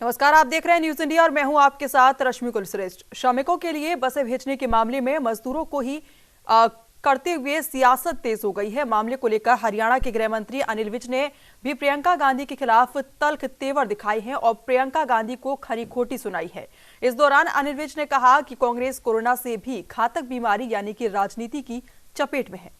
नमस्कार, आप देख रहे हैं न्यूज इंडिया और मैं हूं आपके साथ रश्मि कुलश्रेष्ठ। श्रमिकों के लिए बसें भेजने के मामले में मजदूरों को ही करते हुए सियासत तेज हो गई है। मामले को लेकर हरियाणा के गृह मंत्री अनिल विज ने भी प्रियंका गांधी के खिलाफ तल्ख तेवर दिखाए हैं और प्रियंका गांधी को खरी खोटी सुनाई है। इस दौरान अनिल विज ने कहा कि कांग्रेस कोरोना से भी घातक बीमारी यानी कि राजनीति की चपेट में है।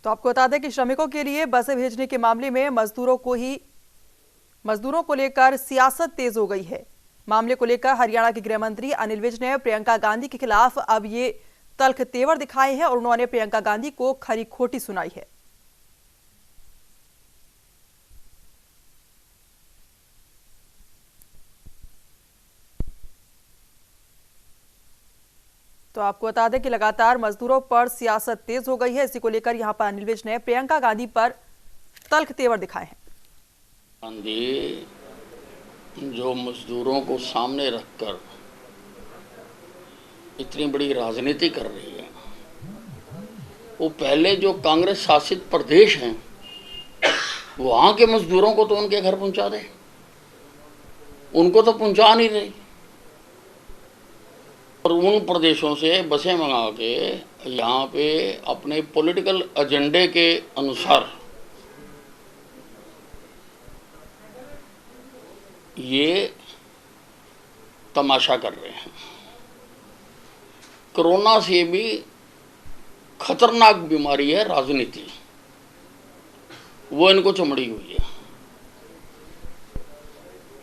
तो आपको बता दें कि श्रमिकों के लिए बसें भेजने के मामले में मजदूरों को लेकर सियासत तेज हो गई है। मामले को लेकर हरियाणा के गृह मंत्री अनिल विज ने प्रियंका गांधी के खिलाफ अब ये तल्ख तेवर दिखाए हैं और उन्होंने प्रियंका गांधी को खरी खोटी सुनाई है। तो आपको बता दें कि लगातार मजदूरों पर सियासत तेज हो गई है। इसी को लेकर यहां पर अनिल विज ने प्रियंका गांधी पर तल्ख तेवर दिखाए हैं। गांधी जो मजदूरों को सामने रखकर इतनी बड़ी राजनीति कर रही है, वो पहले जो कांग्रेस शासित प्रदेश हैं वहां के मजदूरों को तो उनके घर पहुंचा दे, उनको तो पहुंचा नहीं रही और उन प्रदेशों से बसें मंगा के यहाँ पे अपने पॉलिटिकल एजेंडे के अनुसार ये तमाशा कर रहे हैं। कोरोना से भी खतरनाक बीमारी है राजनीति, वो इनको चमड़ी हुई है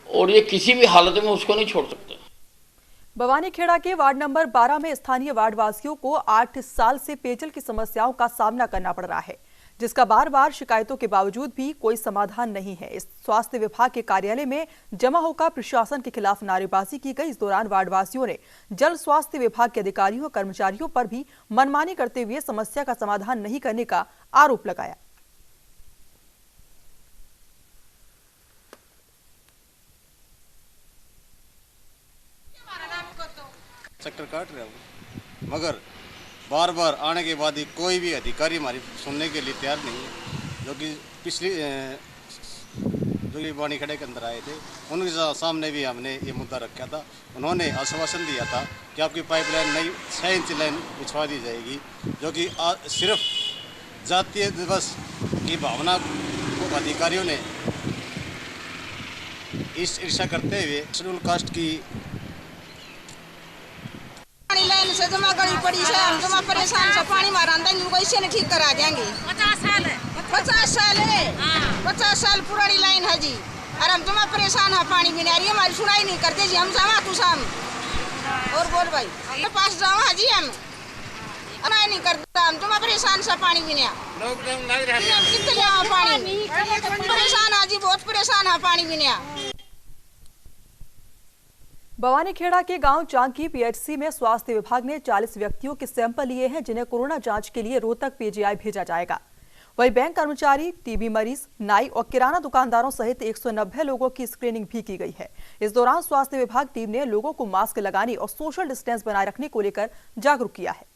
और ये किसी भी हालत में उसको नहीं छोड़ सकते। बवानीखेड़ा के वार्ड नंबर 12 में स्थानीय वार्डवासियों को 8 साल से पेयजल की समस्याओं का सामना करना पड़ रहा है, जिसका बार बार शिकायतों के बावजूद भी कोई समाधान नहीं है। इस स्वास्थ्य विभाग के कार्यालय में जमा होकर प्रशासन के खिलाफ नारेबाजी की गई। इस दौरान वार्डवासियों ने जल स्वास्थ्य विभाग के अधिकारियों और कर्मचारियों पर भी मनमानी करते हुए समस्या का समाधान नहीं करने का आरोप लगाया। चक्कर काट रहे हो, मगर बार बार आने के बाद ही कोई भी अधिकारी हमारी सुनने के लिए तैयार नहीं है। जो कि पिछली जो बवानीखेड़ा के अंदर आए थे उनके सामने भी हमने ये मुद्दा रखा था। उन्होंने आश्वासन दिया था कि आपकी पाइपलाइन नई 6 इंच लाइन बिछवा दी जाएगी, जो कि सिर्फ जातीय दिवस की भावना को अधिकारियों ने इस ईर्ष्या करते हुए शेड्यूल कास्ट की लाइन से जमा गड़ी पड़ी है। हम जमा परेशान से पानी मारा कैसे नहीं ठीक करा देंगे। 50 साल है 50 साल पुरानी लाइन है जी, और हम जमा परेशान है। पानी भी नहीं आ रही, हमारी सुनाई नहीं करते जी। हम जावा तू शाम और बोल भाई मेरे पास जावा जी, हम नहीं करता। हम जमा परेशान से पानी भी नहीं कितने पानी परेशान है जी, बहुत परेशान है, पानी भी नहीं। बवानीखेड़ा के गांव चांकी पीएचसी में स्वास्थ्य विभाग ने 40 व्यक्तियों के सैंपल लिए हैं, जिन्हें कोरोना जांच के लिए रोहतक पीजीआई भेजा जाएगा। वहीं बैंक कर्मचारी, टीबी मरीज, नाई और किराना दुकानदारों सहित 190 लोगों की स्क्रीनिंग भी की गई है। इस दौरान स्वास्थ्य विभाग टीम ने लोगों को मास्क लगाने और सोशल डिस्टेंस बनाए रखने को लेकर जागरूक किया है।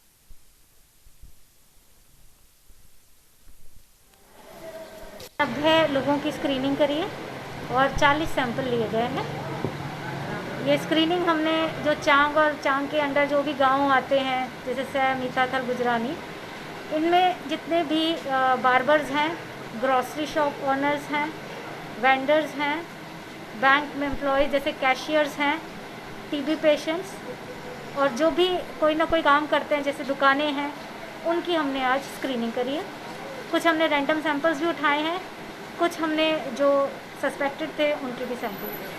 90 लोगों की स्क्रीनिंग करी है और 40 सैंपल लिए गए हैं। ये स्क्रीनिंग हमने जो चांग और चांग के अंडर जो भी गांव आते हैं, जैसे सैम, मीताथल, गुजरानी, इनमें जितने भी बार्बर्स हैं, ग्रॉसरी शॉप ओनर्स हैं, वेंडर्स हैं, बैंक में एम्प्लॉय जैसे कैशियर्स हैं, टीबी पेशेंट्स और जो भी कोई ना कोई काम करते हैं जैसे दुकानें हैं, उनकी हमने आज स्क्रीनिंग करी है। कुछ हमने रैंडम सैंपल्स भी उठाए हैं, कुछ हमने जो सस्पेक्टेड थे उनके भी सैंपल।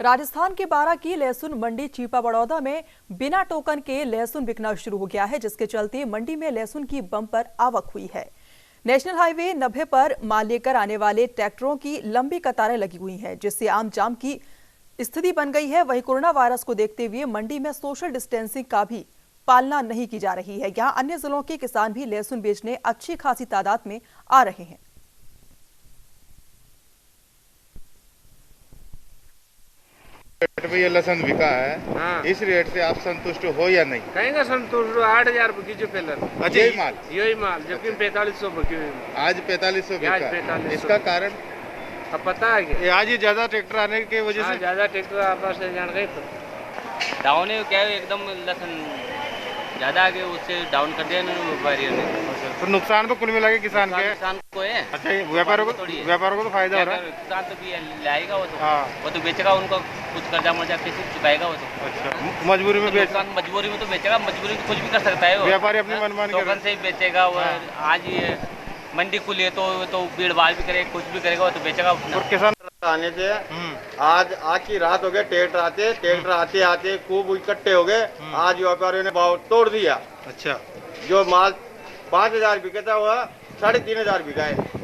राजस्थान के बारां की लहसुन मंडी चीपा बड़ौदा में बिना टोकन के लहसुन बिकना शुरू हो गया है, जिसके चलते मंडी में लहसुन की बम्पर आवक हुई है। नेशनल हाईवे 90 पर माल लेकर आने वाले ट्रैक्टरों की लंबी कतारें लगी हुई हैं, जिससे आम जाम की स्थिति बन गई है। वहीं कोरोना वायरस को देखते हुए मंडी में सोशल डिस्टेंसिंग का भी पालना नहीं की जा रही है। यहाँ अन्य जिलों के किसान भी लहसुन बेचने अच्छी खासी तादाद में आ रहे हैं। 90 पे ये लहसुन बिका है, हाँ। इस रेट से आप संतुष्ट हो या नहीं? कहेंगे संतुष्ट, 8,000 रुपये जो पहले अच्छा, यही माल जबकि 4500 बिकी हुई। आज 4500 बिका, 4500। इसका कारण अब पता है क्या? आज ये ज्यादा ट्रैक्टर आने की वजह से ज्यादा ट्रैक्टर आपस से जान गए डाउन है क्या, एकदम लहसुन ज्यादा आगे उससे डाउन कर दिया इन्होंने व्यापारियों ने। तो नुकसान तो कुल मिला के किसान को है। अच्छा, व्यापारियों को तो फायदा हो रहा है। किसान तो भी लाएगा वो तो, हाँ। वो तो बेचेगा, उनको कुछ कर्जा मर्जा कैसे चुकाएगा वो तो। अच्छा, मजबूरी में मजबूरी में तो बेचेगा, मजबूरी में कुछ भी कर सकता है वो। व्यापारी अपनी मनमानी टोकन से ही बेचेगा वो। आज ये मंडी खुली है तो भीड़ भाड़ भी करेगा, कुछ भी करेगा वो तो बेचेगा। और किसान आने से आज की रात हो गए, ट्रैक्टर आते खूब इकट्ठे हो गए। आज व्यापारियों ने भाव तोड़ दिया। अच्छा, जो माल 5,000 बिका था वह 3,500 बिका है।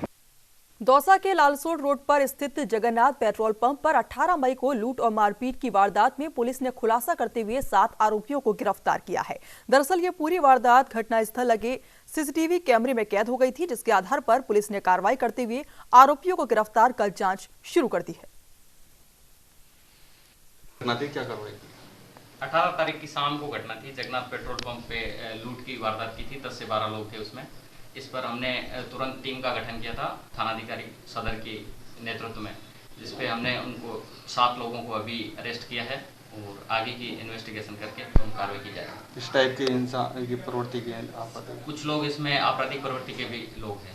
दौसा के लालसोट रोड पर स्थित जगन्नाथ पेट्रोल पंप पर 18 मई को लूट और मारपीट की वारदात में पुलिस ने खुलासा करते हुए 7 आरोपियों को गिरफ्तार किया है। दरअसल ये पूरी वारदात घटनास्थल लगे सीसीटीवी कैमरे में कैद हो गई थी, जिसके आधार पर पुलिस ने कार्रवाई करते हुए आरोपियों को गिरफ्तार कर जांच शुरू कर दी है। क्या कार्रवाई? 18 तारीख की शाम को घटना थी। जगन्नाथ पेट्रोल पंप पे लूट की वारदात की थी। 10 से 12 लोग थे उसमें। इस पर हमने तुरंत टीम का गठन किया था थानाधिकारी सदर के नेतृत्व में, जिसपे हमने उनको 7 लोगों को अभी अरेस्ट किया है और आगे की इन्वेस्टिगेशन करके उन कार्रवाई की जाएगी। इस टाइप के इंसान की प्रवृत्ति के आप बताइए। कुछ लोग इसमें आपराधिक प्रवृत्ति के भी लोग हैं।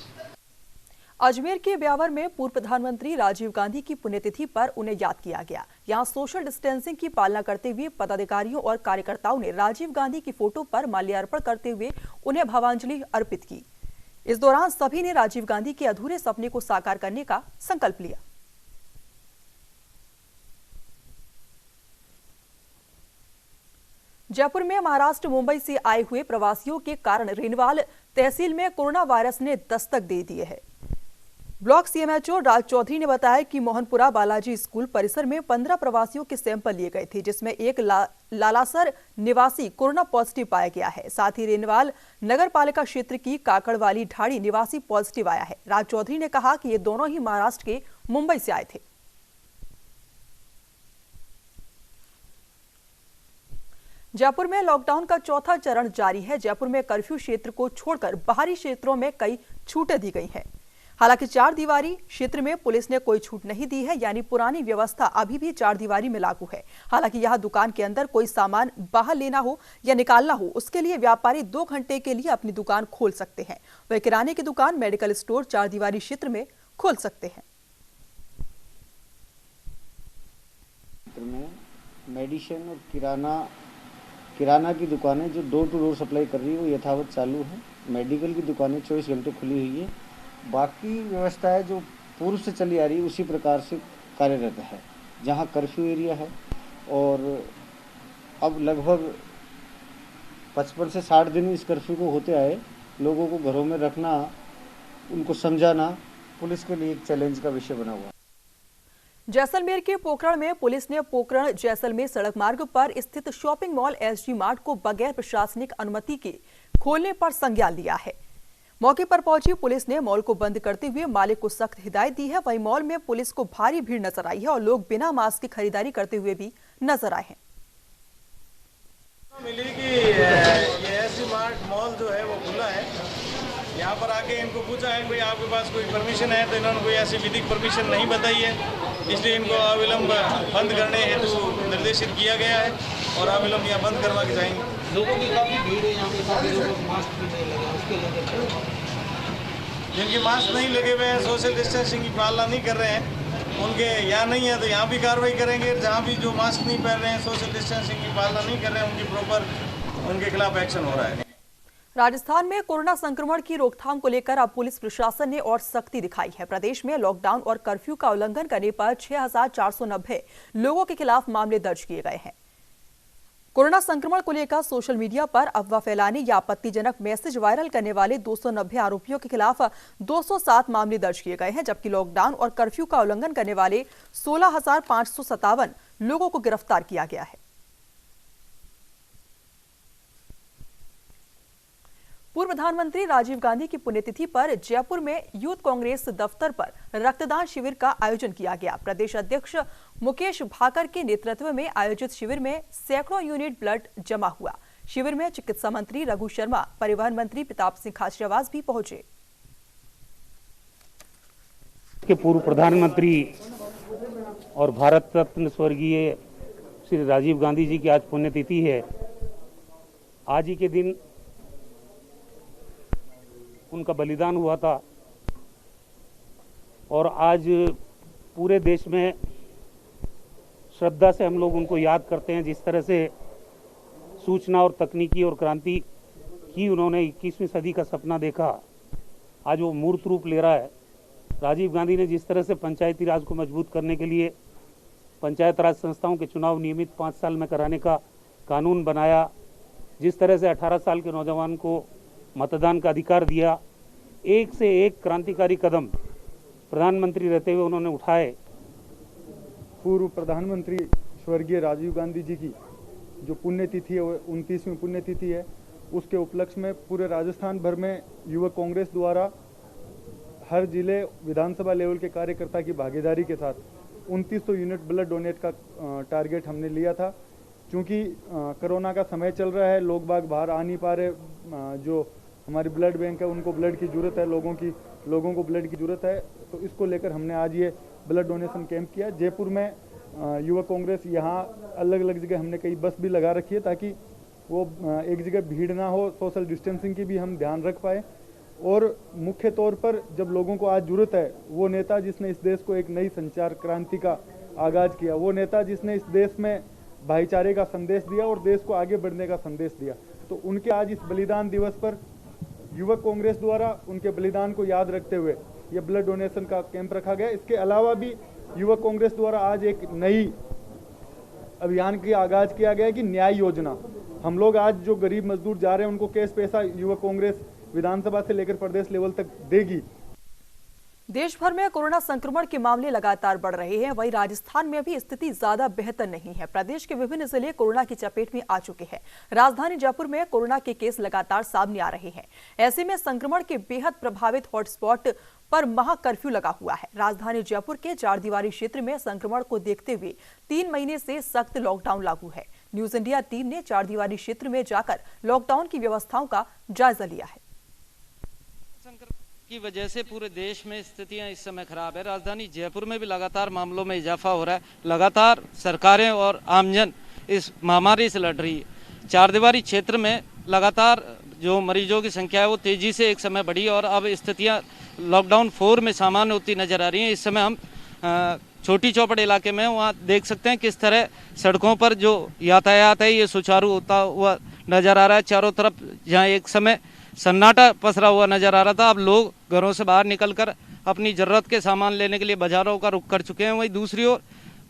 अजमेर के ब्यावर में पूर्व प्रधानमंत्री राजीव गांधी की पुण्यतिथि पर उन्हें याद किया गया। यहां सोशल डिस्टेंसिंग की पालना करते हुए पदाधिकारियों और कार्यकर्ताओं ने राजीव गांधी की फोटो पर माल्यार्पण करते हुए उन्हें भावांजलि अर्पित की। इस दौरान सभी ने राजीव गांधी के अधूरे सपने को साकार करने का संकल्प लिया। जयपुर में महाराष्ट्र मुंबई से आए हुए प्रवासियों के कारण रेनवाल तहसील में कोरोना वायरस ने दस्तक दे दिए है। ब्लॉक सीएमएचओ राज चौधरी ने बताया कि मोहनपुरा बालाजी स्कूल परिसर में 15 प्रवासियों के सैंपल लिए गए थे, जिसमें एक लालासर निवासी कोरोना पॉजिटिव पाया गया है। साथ ही रेनवाल नगर पालिका क्षेत्र की काकड़वाली ढाड़ी निवासी पॉजिटिव आया है। राज चौधरी ने कहा कि ये दोनों ही महाराष्ट्र के मुंबई से आए थे। जयपुर में लॉकडाउन का चौथा चरण जारी है। जयपुर में कर्फ्यू क्षेत्र को छोड़कर बाहरी क्षेत्रों में कई छूटें दी गई हैं। हालांकि 4 दीवारी क्षेत्र में पुलिस ने कोई छूट नहीं दी है, यानी पुरानी व्यवस्था अभी भी 4 दीवारी में लागू है। हालांकि यह दुकान के अंदर कोई सामान बाहर लेना हो या निकालना हो, उसके लिए व्यापारी 2 घंटे के लिए अपनी दुकान खोल सकते हैं। वह किराने की दुकान, मेडिकल स्टोर 4 दीवारी क्षेत्र में खोल सकते हैं। मेडिसिन और किराना की दुकानें जो डोर टू डोर सप्लाई कर रही है वो यथावत चालू है। मेडिकल की दुकानें 24 घंटे खुली हुई है। बाकी व्यवस्थाएं जो पूर्व से चली आ रही है उसी प्रकार से कार्यरत है। जहां कर्फ्यू एरिया है और अब लगभग 55 से 60 दिन इस कर्फ्यू को होते आए, लोगों को घरों में रखना, उनको समझाना पुलिस के लिए एक चैलेंज का विषय बना हुआ। जैसलमेर के पोखरण में पुलिस ने पोखरण जैसलमेर सड़क मार्ग पर स्थित शॉपिंग मॉल एसजी मार्ट को बगैर प्रशासनिक अनुमति के खोलने पर संज्ञान लिया है। मौके पर पहुंची पुलिस ने मॉल को बंद करते हुए मालिक को सख्त हिदायत दी है। वहीं मॉल में पुलिस को भारी भीड़ नजर आई है और लोग बिना मास्क की खरीदारी करते हुए भी नजर आए हैं। मिली कि ये एसजी मार्ट मॉल जो है वो खुला है। यहाँ पर आके इनको पूछा है भाई आपके पास कोई परमिशन है, तो इन्होंने कोई ऐसी विधिक परमिशन नहीं बताई है, इसलिए इनको अविलंब बंद करने हेतु निर्देशित किया गया है और अविलंब यहाँ बंद करवा के जाएंगे। लोगों की काफ़ी भीड़ है यहाँ पे, काफ़ी लोग मास्क भी नहीं लगे, उसके लिए जिनके मास्क नहीं लगे हुए हैं, सोशल डिस्टेंसिंग की पालना नहीं कर रहे हैं, उनके यहाँ नहीं है तो यहाँ भी कार्रवाई करेंगे। जहाँ भी जो मास्क नहीं पहन रहे हैं, सोशल डिस्टेंसिंग की पालना नहीं कर रहे हैं, उनकी प्रॉपर उनके खिलाफ एक्शन हो रहा है। राजस्थान में कोरोना संक्रमण की रोकथाम को लेकर अब पुलिस प्रशासन ने और सख्ती दिखाई है। प्रदेश में लॉकडाउन और कर्फ्यू का उल्लंघन करने पर 6,490 लोगों के खिलाफ मामले दर्ज किए गए हैं। कोरोना संक्रमण को लेकर सोशल मीडिया पर अफवाह फैलाने या आपत्तिजनक मैसेज वायरल करने वाले 290 आरोपियों के खिलाफ 207 मामले दर्ज किए गए हैं, जबकि लॉकडाउन और कर्फ्यू का उल्लंघन करने वाले 16,557 लोगों को गिरफ्तार किया गया है। पूर्व प्रधानमंत्री राजीव गांधी की पुण्यतिथि पर जयपुर में यूथ कांग्रेस दफ्तर पर रक्तदान शिविर का आयोजन किया गया। प्रदेश अध्यक्ष मुकेश भाकर के नेतृत्व में आयोजित शिविर में सैकड़ों यूनिट ब्लड जमा हुआ। शिविर में चिकित्सा मंत्री रघु शर्मा, परिवहन मंत्री प्रताप सिंह खाचरियावास भी पहुंचे। के पूर्व प्रधानमंत्री और भारत रत्न स्वर्गीय श्री राजीव गांधी जी की आज पुण्यतिथि है। आज ही के दिन उनका बलिदान हुआ था और आज पूरे देश में श्रद्धा से हम लोग उनको याद करते हैं। जिस तरह से सूचना और तकनीकी और क्रांति की उन्होंने 21वीं सदी का सपना देखा, आज वो मूर्त रूप ले रहा है। राजीव गांधी ने जिस तरह से पंचायती राज को मजबूत करने के लिए पंचायत राज संस्थाओं के चुनाव नियमित 5 साल में कराने का कानून बनाया, जिस तरह से 18 साल के नौजवान को मतदान का अधिकार दिया, एक से एक क्रांतिकारी कदम प्रधानमंत्री रहते हुए उन्होंने उठाए। पूर्व प्रधानमंत्री स्वर्गीय राजीव गांधी जी की जो पुण्यतिथि है, वो 29वीं पुण्यतिथि है, उसके उपलक्ष्य में पूरे राजस्थान भर में युवक कांग्रेस द्वारा हर जिले विधानसभा लेवल के कार्यकर्ता की भागीदारी के साथ 2900 यूनिट ब्लड डोनेट का टारगेट हमने लिया था। क्योंकि कोरोना का समय चल रहा है, लोग बाग बाहर आ नहीं पा रहे, जो हमारी ब्लड बैंक है उनको ब्लड की ज़रूरत है, लोगों को ब्लड की ज़रूरत है, तो इसको लेकर हमने आज ये ब्लड डोनेशन कैंप किया। जयपुर में युवा कांग्रेस यहाँ अलग अलग जगह हमने कई बस भी लगा रखी है ताकि वो एक जगह भीड़ ना हो, सोशल डिस्टेंसिंग की भी हम ध्यान रख पाए। और मुख्य तौर पर जब लोगों को आज ज़रूरत है, वो नेता जिसने इस देश को एक नई संचार क्रांति का आगाज़ किया, वो नेता जिसने इस देश में भाईचारे का संदेश दिया और देश को आगे बढ़ने का संदेश दिया, तो उनके आज इस बलिदान दिवस पर युवक कांग्रेस द्वारा उनके बलिदान को याद रखते हुए ये ब्लड डोनेशन का कैंप रखा गया। इसके अलावा भी युवक कांग्रेस द्वारा आज एक नई अभियान की आगाज किया गया कि न्याय योजना। हम लोग आज जो गरीब मजदूर जा रहे हैं उनको कैश पैसा युवक कांग्रेस विधानसभा से लेकर प्रदेश लेवल तक देगी। देश भर में कोरोना संक्रमण के मामले लगातार बढ़ रहे हैं, वहीं राजस्थान में भी स्थिति ज्यादा बेहतर नहीं है। प्रदेश के विभिन्न जिले कोरोना की चपेट में आ चुके हैं। राजधानी जयपुर में कोरोना के केस लगातार सामने आ रहे हैं। ऐसे में संक्रमण के बेहद प्रभावित हॉटस्पॉट पर महा कर्फ्यू लगा हुआ है। राजधानी जयपुर के 4 दीवारी क्षेत्र में संक्रमण को देखते हुए 3 महीने से सख्त लॉकडाउन लागू है। न्यूज इंडिया टीम ने 4 दीवारी क्षेत्र में जाकर लॉकडाउन की व्यवस्थाओं का जायजा लिया है। की वजह से पूरे देश में स्थितियां इस समय खराब है। राजधानी जयपुर में भी लगातार मामलों में इजाफा हो रहा है। लगातार सरकारें और आमजन इस महामारी से लड़ रही है। 4 दीवारी क्षेत्र में लगातार जो मरीजों की संख्या है वो तेजी से एक समय बढ़ी और अब स्थितियां लॉकडाउन 4 में सामान्य होती नजर आ रही हैं। इस समय हम छोटी चौपड़ इलाके में वहाँ देख सकते हैं किस तरह सड़कों पर जो यातायात है ये सुचारू होता हुआ नजर आ रहा है। चारों तरफ जहाँ एक समय सन्नाटा पसरा हुआ नजर आ रहा था, अब लोग घरों से बाहर निकलकर अपनी जरूरत के सामान लेने के लिए बाजारों का रुख कर चुके हैं। वहीं दूसरी ओर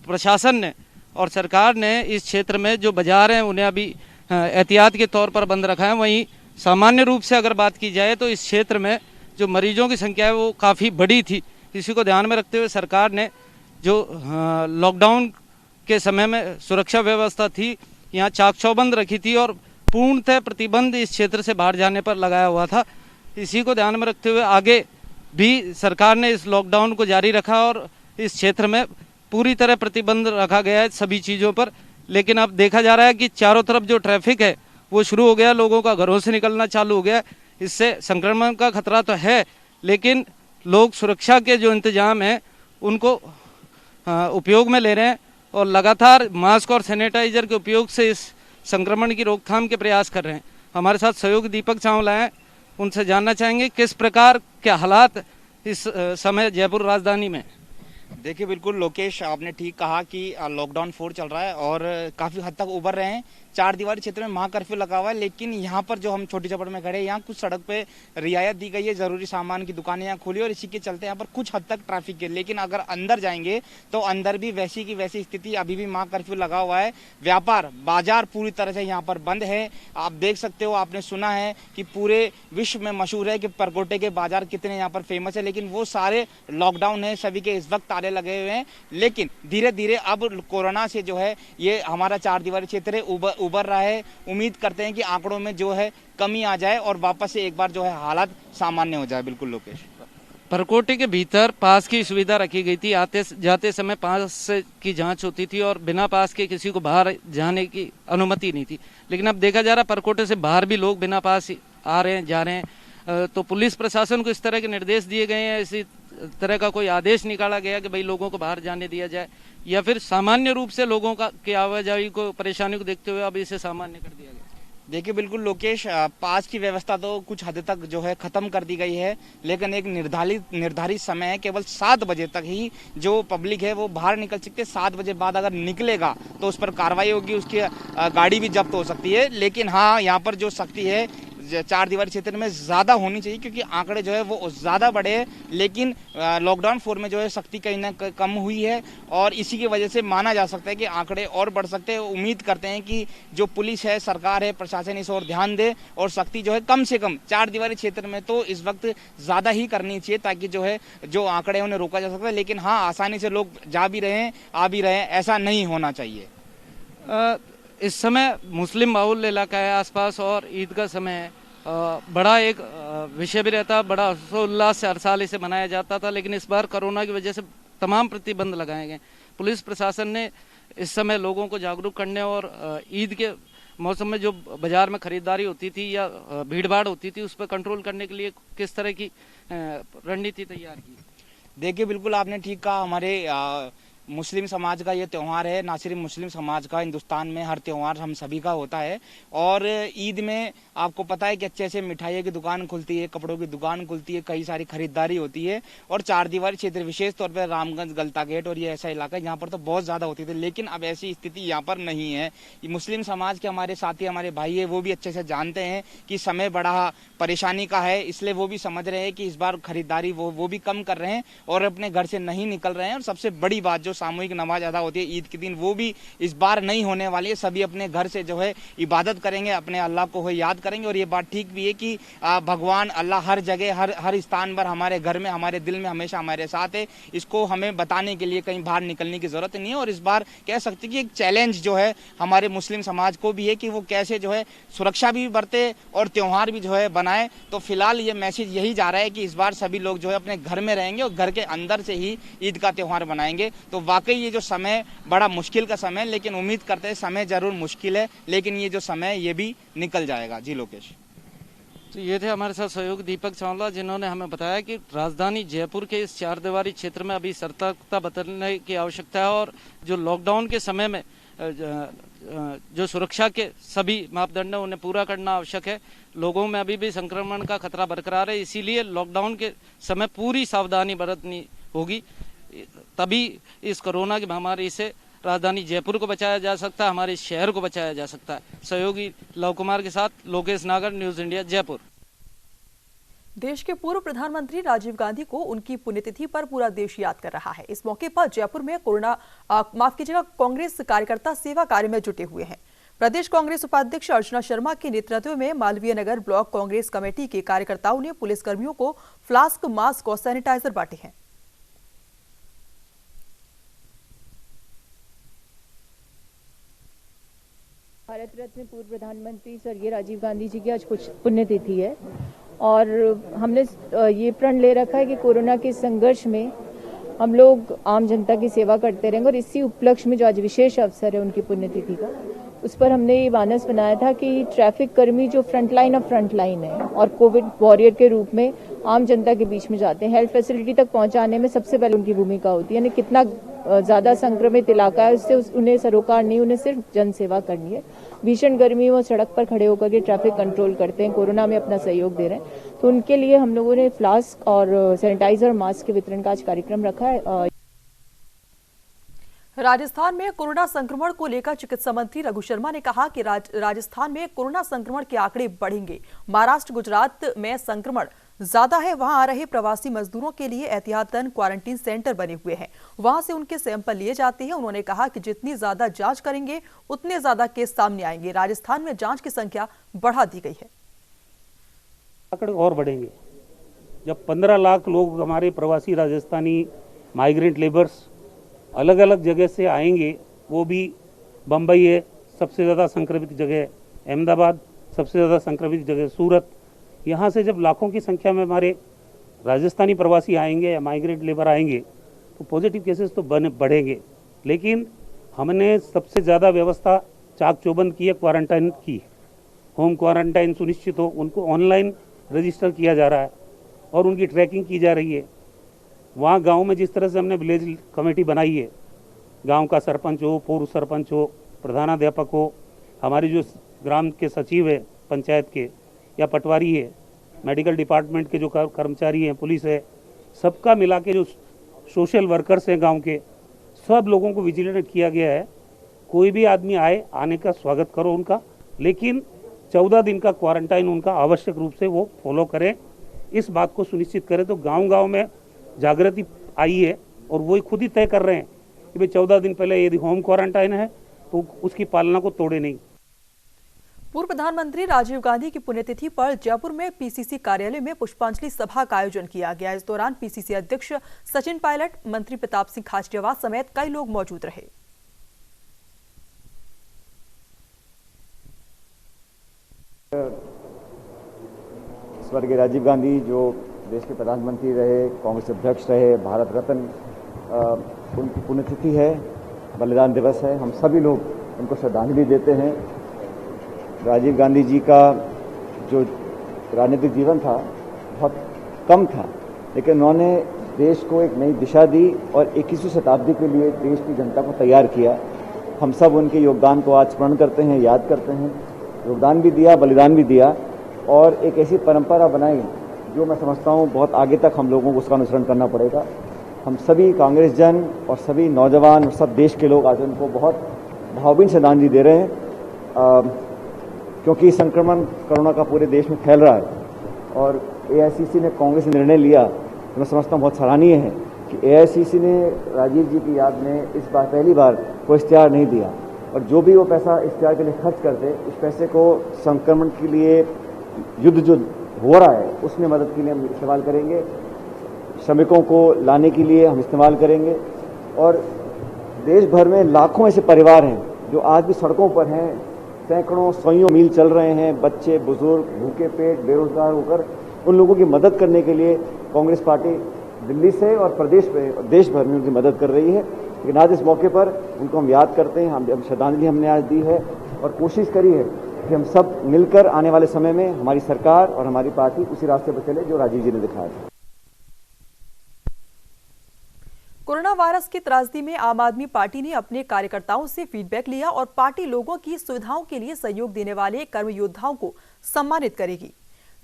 प्रशासन ने और सरकार ने इस क्षेत्र में जो बाजार हैं उन्हें अभी एहतियात के तौर पर बंद रखा है। वहीं सामान्य रूप से अगर बात की जाए तो इस क्षेत्र में जो मरीजों की संख्या है वो काफ़ी बड़ी थी। इसी को ध्यान में रखते हुए सरकार ने जो लॉकडाउन के समय में सुरक्षा व्यवस्था थी, यहाँ चाक चौबंद रखी थी और पूर्णतः प्रतिबंध इस क्षेत्र से बाहर जाने पर लगाया हुआ था। इसी को ध्यान में रखते हुए आगे भी सरकार ने इस लॉकडाउन को जारी रखा और इस क्षेत्र में पूरी तरह प्रतिबंध रखा गया है सभी चीज़ों पर। लेकिन अब देखा जा रहा है कि चारों तरफ जो ट्रैफिक है वो शुरू हो गया, लोगों का घरों से निकलना चालू हो गया। इससे संक्रमण का खतरा तो है, लेकिन लोग सुरक्षा के जो इंतजाम हैं उनको उपयोग में ले रहे हैं और लगातार मास्क और सैनिटाइजर के उपयोग से इस संक्रमण की रोकथाम के प्रयास कर रहे हैं। हमारे साथ सहयोगी दीपक चावला हैं, उनसे जानना चाहेंगे किस प्रकार के हालात इस समय जयपुर राजधानी में। देखिए, बिल्कुल लोकेश, आपने ठीक कहा कि लॉकडाउन 4 चल रहा है और काफ़ी हद तक उभर रहे हैं। 4 दीवारी क्षेत्र में महा कर्फ्यू लगा हुआ है, लेकिन यहाँ पर जो हम छोटी चौपड़ में खड़े हैं, यहाँ कुछ सड़क पे रियायत दी गई है, ज़रूरी सामान की दुकानें यहाँ खुली और इसी के चलते यहाँ पर कुछ हद तक ट्रैफिक है। लेकिन अगर अंदर जाएंगे तो अंदर भी वैसी की वैसी स्थिति, अभी भी महा कर्फ्यू लगा हुआ है। व्यापार बाजार पूरी तरह से यहाँ पर बंद है। आप देख सकते हो, आपने सुना है कि पूरे विश्व में मशहूर है कि परकोटे के बाजार कितने यहाँ पर फेमस है, लेकिन वो सारे लॉकडाउन है, सभी के इस वक्त ताले लगे हुए हैं। लेकिन धीरे धीरे अब कोरोना से जो है ये हमारा 4 दीवारी क्षेत्र उबर रहा है। उम्मीद करते हैं कि आंकड़ों में जो है कमी आ जाए और वापस से एक बार जो है हालात सामान्य हो जाए। बिल्कुल लोकेश। परकोटे के भीतर पास की सुविधा रखी गई थी। आते जाते समय पास की जांच होती थी और बिना पास के किसी को बाहर जाने की अनुमति नहीं थी। लेकिन अब देखा जा रहा है परकोटे से बाहर भी लोग बिना पास आ रहे हैं, जा रहे हैं। तो पुलिस प्रशासन को इस तरह के निर्देश दिए गए हैं, इसी तरह का कोई आदेश निकाला गया कि भाई लोगों को बाहर जाने दिया जाए, या फिर सामान्य रूप से लोगों का की आवाजाही को परेशानी को देखते हुए अब इसे सामान्य कर दिया गया? देखिए बिल्कुल लोकेश, पास की व्यवस्था तो कुछ हद तक जो है खत्म कर दी गई है, लेकिन एक निर्धारित समय है, केवल 7 बजे तक ही जो पब्लिक है वो बाहर निकल सकते हैं। 7 बजे बाद अगर निकलेगा तो उस पर कार्रवाई होगी, उसकी गाड़ी भी जब्त हो सकती है। लेकिन हाँ, यहाँ पर जो सख्ती है 4 दीवारी क्षेत्र में ज़्यादा होनी चाहिए, क्योंकि आंकड़े जो है वो ज़्यादा बढ़े हैं। लेकिन लॉकडाउन 4 में जो है सख्ती कहीं ना कम हुई है और इसी की वजह से माना जा सकता है कि आंकड़े और बढ़ सकते हैं। उम्मीद करते हैं कि जो पुलिस है, सरकार है, प्रशासन इस ओर ध्यान दे और सख्ती जो है कम से कम 4 दीवारी क्षेत्र में तो इस वक्त ज़्यादा ही करनी चाहिए, ताकि जो है जो आंकड़े उन्हें रोका जा सकता है। लेकिन हाँ, आसानी से लोग जा भी रहे हैं, आ भी रहे हैं, ऐसा नहीं होना चाहिए। इस समय मुस्लिम बाहुल्य इलाका है आसपास और ईद का समय है। बड़ा एक विषय भी रहता, बड़ा हर्षोल्लास से हर साल इसे मनाया जाता था, लेकिन इस बार कोरोना की वजह से तमाम प्रतिबंध लगाए गए। पुलिस प्रशासन ने इस समय लोगों को जागरूक करने और ईद के मौसम में जो बाजार में खरीदारी होती थी या भीड़ भाड़ होती थी उस पर कंट्रोल करने के लिए किस तरह की रणनीति तैयार की? देखिए बिल्कुल आपने ठीक कहा, हमारे मुस्लिम समाज का ये त्यौहार है। ना सिर्फ मुस्लिम समाज का, हिंदुस्तान में हर त्यौहार हम सभी का होता है। और ईद में आपको पता है कि अच्छे से मिठाइयों की दुकान खुलती है, कपड़ों की दुकान खुलती है, कई सारी खरीदारी होती है। और 4 दीवारी क्षेत्र विशेष तौर पर रामगंज, गलता गेट और ये ऐसा इलाका यहाँ पर तो बहुत ज़्यादा होती थी। लेकिन अब ऐसी स्थिति यहाँ पर नहीं है। मुस्लिम समाज के हमारे साथी, हमारे भाई है, वो भी अच्छे से जानते हैं कि समय बड़ा परेशानी का है, इसलिए वो भी समझ रहे हैं कि इस बार खरीदारी वो भी कम कर रहे हैं और अपने घर से नहीं निकल रहे हैं। और सबसे बड़ी बात, जो सामूहिक नमाज अदा होती है ईद के दिन, वो भी इस बार नहीं होने वाली है। सभी अपने घर से जो है इबादत करेंगे, अपने अल्लाह को याद करेंगे। और ये बात ठीक भी है कि भगवान अल्लाह हर जगह, हर स्थान पर, हमारे घर में, हमारे दिल में हमेशा हमारे साथ है। इसको हमें बताने के लिए कहीं बाहर निकलने की जरूरत नहीं है। और इस बार कह सकते कि एक चैलेंज जो है हमारे मुस्लिम समाज को भी है कि वो कैसे जो है सुरक्षा भी बरते और त्यौहार भी जो है बनाए। तो फिलहाल ये मैसेज यही जा रहा है कि इस बार सभी लोग जो है अपने घर में रहेंगे और घर के अंदर से ही ईद का त्यौहार बनाएंगे। तो वाकई ये जो समय बड़ा मुश्किल का समय है, लेकिन उम्मीद करते हैं समय जरूर मुश्किल है, लेकिन ये जो समय ये भी निकल जाएगा। जी लोकेश। तो ये थे हमारे साथ सहयोगी दीपक चावला, जिन्होंने हमें बताया कि राजधानी जयपुर के इस 4 दीवारी क्षेत्र में अभी सतर्कता बरतने की आवश्यकता है और जो लॉकडाउन के समय में जो सुरक्षा के सभी मापदंड है उन्हें पूरा करना आवश्यक है। लोगों में अभी भी संक्रमण का खतरा बरकरार है, इसीलिए लॉकडाउन के समय पूरी सावधानी बरतनी होगी, तभी इस कोरोना की महामारी से राजधानी जयपुर को बचाया जा सकता है, हमारे शहर को बचाया जा सकता है। सहयोगी लव कुमार के साथ लोकेश नागर, न्यूज इंडिया, जयपुर। देश के पूर्व प्रधानमंत्री राजीव गांधी को उनकी पुण्यतिथि पर पूरा देश याद कर रहा है। इस मौके पर जयपुर में कांग्रेस कार्यकर्ता सेवा कार्य में जुटे हुए हैं। प्रदेश कांग्रेस उपाध्यक्ष अर्चना शर्मा के नेतृत्व में मालवीय नगर ब्लॉक कांग्रेस कमेटी के कार्यकर्ताओं ने पुलिसकर्मियों को फ्लास्क, मास्क और सैनिटाइजर बांटे हैं। भारत रत्न पूर्व प्रधानमंत्री स्वर्गीय राजीव गांधी जी की आज कुछ पुण्यतिथि है और हमने ये प्रण ले रखा है कि कोरोना के संघर्ष में हम लोग आम जनता की सेवा करते रहेंगे। और इसी उपलक्ष्य में जो आज विशेष अवसर है उनकी पुण्यतिथि का, उस पर हमने ये मानस बनाया था कि ट्रैफिक कर्मी जो फ्रंटलाइन है और कोविड वॉरियर के रूप में आम जनता के बीच में जाते हैं, हेल्थ फैसिलिटी तक पहुंचाने में सबसे पहले उनकी भूमिका होती है। यानी कितना ज़्यादा संक्रमित इलाका है उससे उन्हें सरोकार नहीं, उन्हें सिर्फ जन सेवा करनी है। भीषण गर्मी में वो सड़क पर खड़े होकर के ट्रैफिक कंट्रोल करते हैं, कोरोना में अपना सहयोग दे रहे हैं। तो उनके लिए हम लोगों ने फ्लास्क और सैनिटाइजर, मास्क के वितरण का आज कार्यक्रम रखा है। राजस्थान में कोरोना संक्रमण को लेकर चिकित्सा मंत्री रघु शर्मा ने कहा कि राजस्थान में कोरोना संक्रमण के आंकड़े बढ़ेंगे। महाराष्ट्र, गुजरात में संक्रमण ज्यादा है, वहां आ रहे प्रवासी मजदूरों के लिए एहतियातन क्वारंटीन सेंटर बने हुए हैं, वहां से उनके सैंपल लिए जाते हैं। उन्होंने कहा कि जितनी ज्यादा जांच करेंगे उतने ज्यादा केस सामने आएंगे। राजस्थान में जांच की संख्या बढ़ा दी गई है। आंकड़े और बढ़ेंगे जब 15 लाख लोग हमारे प्रवासी राजस्थानी माइग्रेंट लेबर्स अलग अलग जगह से आएंगे। वो भी बम्बई है सबसे ज़्यादा संक्रमित जगह, अहमदाबाद सबसे ज़्यादा संक्रमित जगह, सूरत। यहाँ से जब लाखों की संख्या में हमारे राजस्थानी प्रवासी आएंगे या माइग्रेंट लेबर आएंगे तो पॉजिटिव केसेस तो बढ़ेंगे, लेकिन हमने सबसे ज़्यादा व्यवस्था चाक चौबंद की है, क्वारंटाइन की, होम क्वारंटाइन सुनिश्चित हो, उनको ऑनलाइन रजिस्टर किया जा रहा है और उनकी ट्रैकिंग की जा रही है। वहाँ गांव में जिस तरह से हमने विलेज कमेटी बनाई है, गांव का सरपंच हो, पूर्व सरपंच हो, प्रधानाध्यापक हो, हमारी जो ग्राम के सचिव है पंचायत के या पटवारी है, मेडिकल डिपार्टमेंट के जो कर्मचारी हैं, पुलिस है, सबका मिला के जो सोशल वर्कर्स हैं गांव के, सब लोगों को विजिलेट किया गया है। कोई भी आदमी आए, आने का स्वागत करो उनका, लेकिन 14 दिन का क्वारंटाइन उनका आवश्यक रूप से वो फॉलो करें। इस बात को सुनिश्चित करें। तो गांव-गांव में जागृति आई है और वो खुद ही तय कर रहे हैं कि भाई 14 दिन पहले यदि होम क्वारंटाइन है तो उसकी पालना को तोड़े नहीं। पूर्व प्रधानमंत्री राजीव गांधी की पुण्यतिथि पर जयपुर में पीसीसी कार्यालय में पुष्पांजलि सभा का आयोजन किया गया। इस दौरान पीसीसी अध्यक्ष सचिन पायलट, मंत्री प्रताप सिंह खाचरियावास समेत कई लोग मौजूद रहे। स्वर्गीय राजीव गांधी जो देश के प्रधानमंत्री रहे, कांग्रेस अध्यक्ष रहे, भारत रत्न, उनकी पुण्यतिथि है, बलिदान दिवस है। हम सभी लोग उनको श्रद्धांजलि देते हैं। राजीव गांधी जी का जो राजनीतिक जीवन था बहुत कम था, लेकिन उन्होंने देश को एक नई दिशा दी और 21वीं शताब्दी के लिए देश की जनता को तैयार किया। हम सब उनके योगदान को आज स्मरण करते हैं, याद करते हैं। योगदान भी दिया, बलिदान भी दिया और एक ऐसी परंपरा बनाई जो मैं समझता हूँ बहुत आगे तक हम लोगों को उसका अनुसरण करना पड़ेगा। हम सभी कांग्रेस जन और सभी नौजवान और सब देश के लोग आज उनको बहुत भावभीनी श्रद्धांजलि दे रहे हैं, क्योंकि संक्रमण कोरोना का पूरे देश में फैल रहा है और एआईसीसी ने कांग्रेस ने निर्णय लिया तो मैं समझता हूँ बहुत सराहनीय है कि एआईसीसी ने राजीव जी की याद में इस बार पहली बार कोई इश्तिहार नहीं दिया और जो भी वो पैसा इश्तिहार के लिए खर्च करते उस पैसे को संक्रमण के लिए युद्ध जो हो रहा है उसमें मदद के लिए हम इस्तेमाल करेंगे, श्रमिकों को लाने के लिए हम इस्तेमाल करेंगे। और देश भर में लाखों ऐसे परिवार हैं जो आज भी सड़कों पर हैं, सैकड़ों सौयों मील चल रहे हैं, बच्चे, बुजुर्ग, भूखे पेट, बेरोजगार होकर उन लोगों की मदद करने के लिए कांग्रेस पार्टी दिल्ली से और प्रदेश में और देश भर में उनकी मदद कर रही है। लेकिन आज इस मौके पर उनको हम याद करते हैं, हम श्रद्धांजलि हमने आज दी है और कोशिश करी है कि हम सब मिलकर आने वाले समय में हमारी सरकार और हमारी पार्टी उसी रास्ते पर चले जो राजीव जी ने दिखाया था। कोरोना वायरस की त्रासदी में आम आदमी पार्टी ने अपने कार्यकर्ताओं से फीडबैक लिया और पार्टी लोगों की सुविधाओं के लिए सहयोग देने वाले कर्म योद्धाओं को सम्मानित करेगी।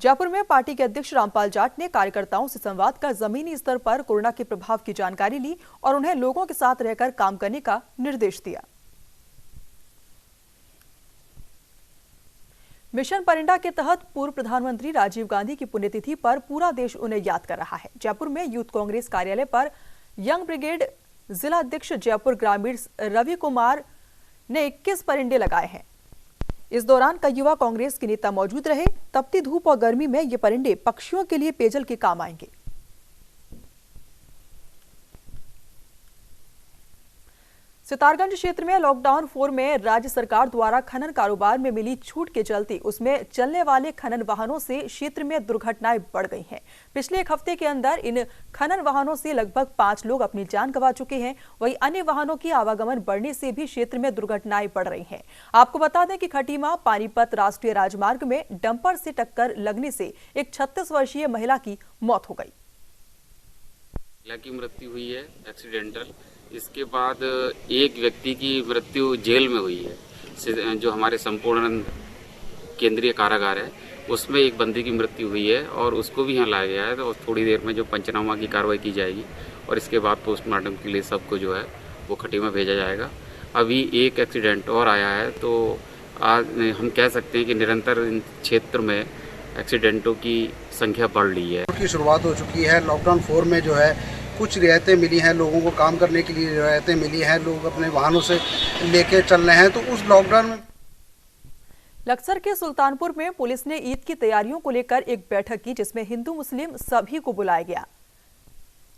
जयपुर में पार्टी के अध्यक्ष रामपाल जाट ने कार्यकर्ताओं से संवाद कर जमीनी स्तर पर कोरोना के प्रभाव की जानकारी ली और उन्हें लोगों के साथ रहकर काम करने का निर्देश दिया। मिशन परिंडा के तहत पूर्व प्रधानमंत्री राजीव गांधी की पुण्यतिथि पर पूरा देश उन्हें याद कर रहा है। जयपुर में यूथ कांग्रेस कार्यालय पर यंग ब्रिगेड जिला अध्यक्ष जयपुर ग्रामीण रवि कुमार ने 21 परिंडे लगाए हैं। इस दौरान कई युवा कांग्रेस के नेता मौजूद रहे। तपती धूप और गर्मी में ये परिंडे पक्षियों के लिए पेयजल के काम आएंगे। सितारगंज क्षेत्र में लॉकडाउन 4 में राज्य सरकार द्वारा खनन कारोबार में मिली छूट के चलते उसमें चलने वाले खनन वाहनों से क्षेत्र में दुर्घटनाएं बढ़ गई हैं। पिछले एक हफ्ते के अंदर इन खनन वाहनों से लगभग 5 लोग अपनी जान गंवा चुके हैं। वहीं अन्य वाहनों की आवागमन बढ़ने से भी क्षेत्र में दुर्घटनाएं बढ़ रही हैं। आपको बता दें कि खटीमा पानीपत राष्ट्रीय राजमार्ग में डंपर से टक्कर लगने से एक 36 वर्षीय महिला की मौत हो गई। महिला की मृत्यु हुई है एक्सीडेंटल। इसके बाद एक व्यक्ति की मृत्यु जेल में हुई है, जो हमारे संपूर्ण केंद्रीय कारागार है उसमें एक बंदी की मृत्यु हुई है और उसको भी यहाँ लाया गया है। तो थोड़ी देर में जो पंचनामा की कार्रवाई की जाएगी और इसके बाद पोस्टमार्टम के लिए सबको जो है वो खटीमा भेजा जाएगा। अभी एक एक्सीडेंट और आया है, तो आज हम कह सकते हैं कि निरंतर इन क्षेत्र में एक्सीडेंटों की संख्या बढ़ रही है। की शुरुआत हो चुकी है। लॉकडाउन 4 में जो है कुछ रियायतें मिली हैं, लोगों को काम करने के लिए रियायतें मिली हैं, लोग अपने वाहनों से लेके चल रहे हैं। तो उस लॉकडाउन में लक्सर के सुल्तानपुर में पुलिस ने ईद की तैयारियों को लेकर एक बैठक की, जिसमें हिंदू मुस्लिम सभी को बुलाया गया।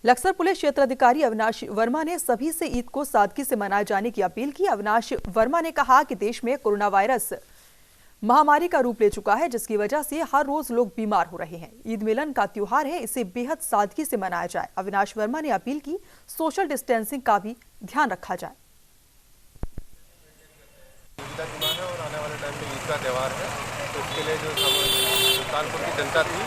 लक्सर पुलिस क्षेत्राधिकारी अविनाश वर्मा ने सभी से ईद को सादगी से मनाए जाने की अपील की। अविनाश वर्मा ने कहा कि देश में कोरोना वायरस महामारी का रूप ले चुका है, जिसकी वजह से हर रोज लोग बीमार हो रहे हैं। ईद मिलन का त्योहार है, इसे बेहद सादगी से मनाया जाए। अविनाश वर्मा ने अपील की, सोशल डिस्टेंसिंग का भी ध्यान रखा जाए। और आने वाले टाइम में ईद का त्यौहार है, तो इसके लिए जो सुल्तानपुर की जनता थी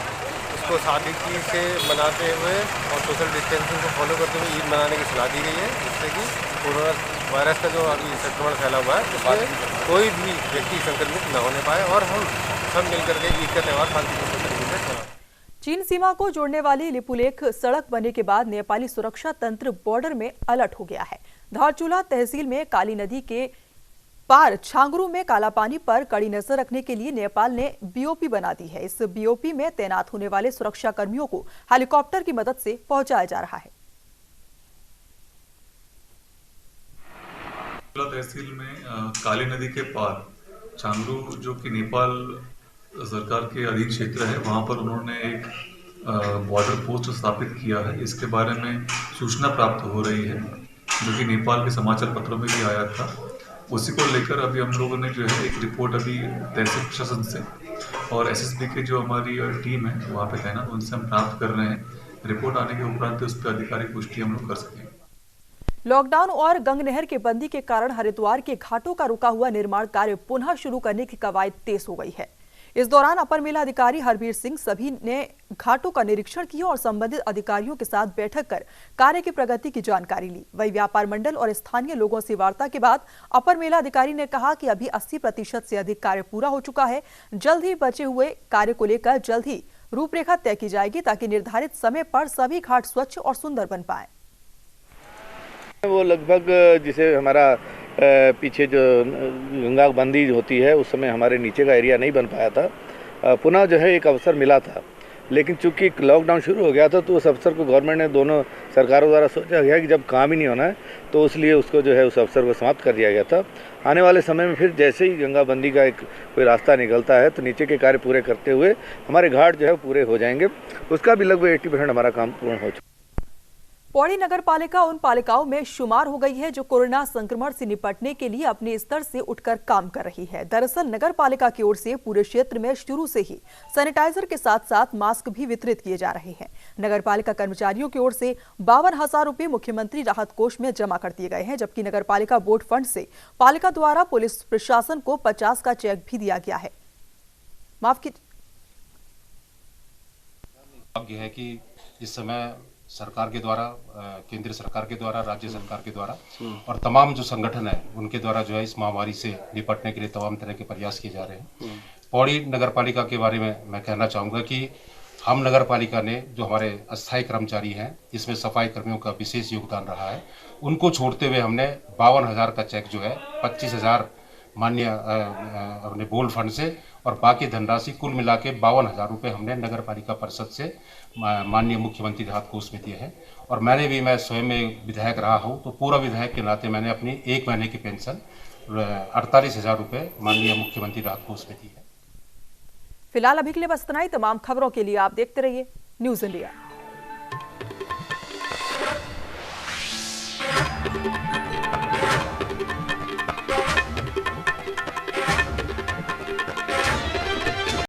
उसको सादगी से मनाते हुए और सोशल डिस्टेंसिंग को फॉलो करते हुए ईद मनाने की सलाह दी गई है, जिससे कि कोरोना वायरस का जो अभी संक्रमण फैला हुआ है उसमें कोई भी व्यक्ति संक्रमित न होने पाए और हम सब मिलकर के ईद का त्यौहार शांतिपूर्ण तरीके से मनाएं। चीन सीमा को जोड़ने वाली लिपुलेख सड़क बनने के बाद नेपाली सुरक्षा तंत्र बॉर्डर में अलर्ट हो गया है। धारचूला तहसील में काली नदी के पार छांगरू में काला पानी पर कड़ी नजर रखने के लिए नेपाल ने बीओपी बना दी है। इस बीओपी में तैनात होने वाले सुरक्षा कर्मियों को हेलीकॉप्टर की मदद से पहुंचाया जा रहा है। तहसील में काली नदी के पार छांगरू, जो कि नेपाल सरकार के अधीन क्षेत्र है, वहां पर उन्होंने एक बॉर्डर पोस्ट स्थापित किया है। इसके बारे में सूचना प्राप्त हो रही है, जो कि नेपाल के समाचार पत्रों में भी आया था। उसी को लेकर अभी हम लोगों ने जो है एक रिपोर्ट अभी तहसील प्रशासन से और एसएसबी की जो हमारी टीम है वहाँ पे तैनात, उनसे हम प्राप्त कर रहे हैं। रिपोर्ट आने के उपरांत उस पर आधिकारिक पुष्टि हम लोग कर सकेंगे। लॉकडाउन और गंग नहर के बंदी के कारण हरिद्वार के घाटों का रुका हुआ निर्माण कार्य पुनः शुरू करने की कवायद तेज हो गई है। इस दौरान अपर मेला अधिकारी हरबीर सिंह सभी ने घाटों का निरीक्षण किया और संबंधित अधिकारियों के साथ बैठक कर कार्य की प्रगति की जानकारी ली। वही व्यापार मंडल और स्थानीय लोगों से वार्ता के बाद अपर मेला अधिकारी ने कहा कि अभी 80% से अधिक कार्य पूरा हो चुका है। जल्द ही बचे हुए कार्य को लेकर जल्द ही रूपरेखा तय की जाएगी, ताकि निर्धारित समय पर सभी घाट स्वच्छ और सुंदर बन पाए। वो लगभग जिसे हमारा पीछे जो गंगा बंदी होती है उस समय हमारे नीचे का एरिया नहीं बन पाया था। पुनः जो है एक अवसर मिला था, लेकिन चूंकि लॉकडाउन शुरू हो गया था तो उस अवसर को गवर्नमेंट ने दोनों सरकारों द्वारा सोचा गया कि जब काम ही नहीं होना है तो इसलिए उसको जो है उस अवसर को समाप्त कर दिया गया था। आने वाले समय में फिर जैसे ही गंगा बंदी का एक कोई रास्ता निकलता है तो नीचे के कार्य पूरे करते हुए हमारे घाट जो है पूरे हो जाएंगे। उसका भी लगभग 80% हमारा काम पूर्ण हो चुका है। पौड़ी नगर पालिका उन पालिकाओं में शुमार हो गई है जो कोरोना संक्रमण से निपटने के लिए अपने स्तर से उठकर काम कर रही है। दरअसल नगर पालिका की ओर से पूरे क्षेत्र में शुरू से ही सैनिटाइजर के साथ साथ मास्क भी वितरित किए जा रहे हैं। नगर पालिका कर्मचारियों की ओर से 52,000 रुपए मुख्यमंत्री राहत कोष में जमा कर दिए गए हैं, जबकि नगर पालिका बोर्ड फंड से पालिका द्वारा पुलिस प्रशासन को 50 का चेक भी दिया गया है। माफ कीजिए, है कि इस समय सरकार के द्वारा, केंद्र सरकार के द्वारा, राज्य सरकार के द्वारा और तमाम जो संगठन है उनके द्वारा जो है इस महामारी से निपटने के लिए तमाम तरह के प्रयास किए जा रहे हैं। पौड़ी नगर पालिका के बारे में मैं कहना चाहूँगा कि हम नगर पालिका ने जो हमारे अस्थायी कर्मचारी हैं, इसमें सफाई कर्मियों का विशेष योगदान रहा है, उनको छोड़ते हुए हमने 52,000 का चेक जो है 25,000 माननीय अपने बोर्ड फंड से और बाकी धनराशि कुल मिला के 52,000 रुपये हमने नगर पालिका परिषद से माननीय मुख्यमंत्री राहत कोष में दिए हैं। और मैं स्वयं विधायक रहा हूं, तो पूरा विधायक के नाते मैंने अपनी 1 महीने की पेंशन 48,000 रुपये माननीय मुख्यमंत्री राहत कोष में दी है। फिलहाल अभी के लिए बस इतना ही। तमाम खबरों के लिए आप देखते रहिए न्यूज़ इंडिया।